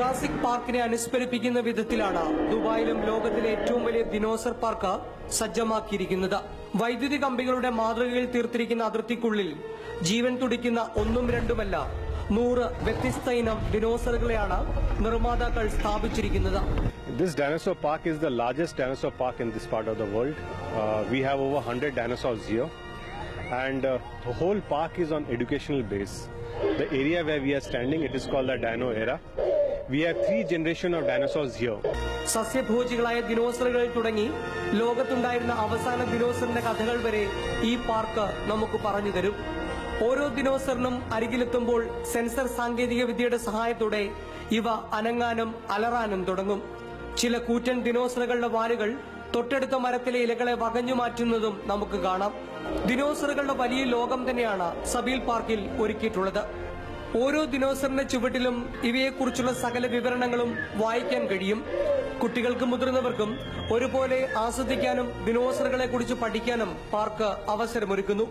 Jurassic പാർക്കിനെ അനുസ്മരിപ്പിക്കുന്ന വിധത്തിലാണ് ദുബായിലും ലോകത്തിലെ ഏറ്റവും വലിയ ദിനോസർ പാർക്ക് സജ്ജമാക്കിയിരിക്കുന്നത്. വൈദ്യുതി കമ്പികളുടെ മാതൃകയിൽ തീർത്തിരിക്കുന്ന അതിർത്തിക്കുള്ളിൽ ജീവൻ തുടിക്കുന്ന ഒന്നും രണ്ടുമല്ല 100 വ്യത്യസ്ത ഇനം ദിനോസറുകളെയാണ് നിർമ്മാതാക്കൾ സ്ഥാപിച്ചിരിക്കുന്നത്. This dinosaur park is the largest dinosaur park in this part of the world. We have over 100 dinosaurs here, and the whole park is on educational base. The area where we are standing, it is called the Dino Era. We have 3 generations of dinosaurs here. സസ്യഭോജികളായ ദിനോസറുകൾ തുടങ്ങി ലോകത്തുണ്ടായിരുന്ന അവസാന ദിനോസറിന്റെ കഥകൾ വരെ ഈ park നമുക്ക് പറഞ്ഞു തരും. ഓരോ ദിനോസറിനും അരികിലെത്തുമ്പോൾ sensor സാങ്കേതിക വിദ്യയുടെ സഹായത്തോടെ ഇവ അനങ്ങാനും അലറാനും തുടങ്ങും. ചില കൂറ്റൻ ദിനോസറുകളുടെ വാലുകൾ തൊട്ടടുത്ത മരത്തിലെ ഇലകളെ വകഞ്ഞു മാറ്റുന്നതും നമുക്ക് കാണാം. ദിനോസറുകളുടെ വലിയ ലോകം തന്നെയാണ് സബീൽ പാർക്കിൽ ഒരുക്കിയിട്ടുള്ളത്. ഓരോ ദിനോസറിന്റെ ചുവട്ടിലും ഇവയെക്കുറിച്ചുള്ള സകല വിവരണങ്ങളും വായിക്കാൻ കഴിയും. കുട്ടികൾക്കും മുതിർന്നവർക്കും ഒരുപോലെ ആസ്വദിക്കാനും ദിനോസറുകളെ കുറിച്ച് പഠിക്കാനും പാർക്ക് അവസരമൊരുക്കുന്നു.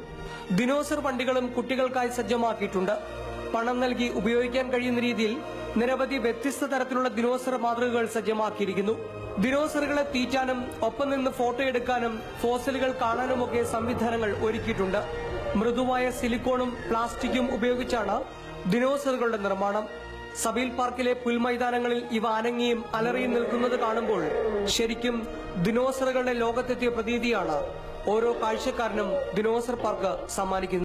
ദിനോസർ വണ്ടികളും കുട്ടികൾക്കായി സജ്ജമാക്കിയിട്ടുണ്ട്. പണം നൽകി ഉപയോഗിക്കാൻ കഴിയുന്ന രീതിയിൽ നിരവധി വ്യത്യസ്ത തരത്തിലുള്ള ദിനോസർ മാതൃകകൾ സജ്ജമാക്കിയിരിക്കുന്നു. ദിനോസറുകളെ തീറ്റാനും ഒപ്പം നിന്ന് ഫോട്ടോ എടുക്കാനും ഫോസിലുകൾ കാണാനുമൊക്കെ സംവിധാനങ്ങൾ ഒരുക്കിയിട്ടുണ്ട്. മൃദുവായ സിലിക്കോണും പ്ലാസ്റ്റിക്കും ഉപയോഗിച്ചാണ് ദിനോസറുകളുടെ നിർമ്മാണം. സബീൽ പാർക്കിലെ പുൽമൈതാനങ്ങളിൽ ഇവ അനങ്ങിയും അലറിയും നിൽക്കുന്നത് കാണുമ്പോൾ ശരിക്കും ദിനോസറുകളുടെ ലോകത്തെത്തിയ പ്രതീതിയാണ് ഓരോ കാഴ്ചക്കാരനും ദിനോസർ പാർക്ക് സമ്മാനിക്കുന്നത്.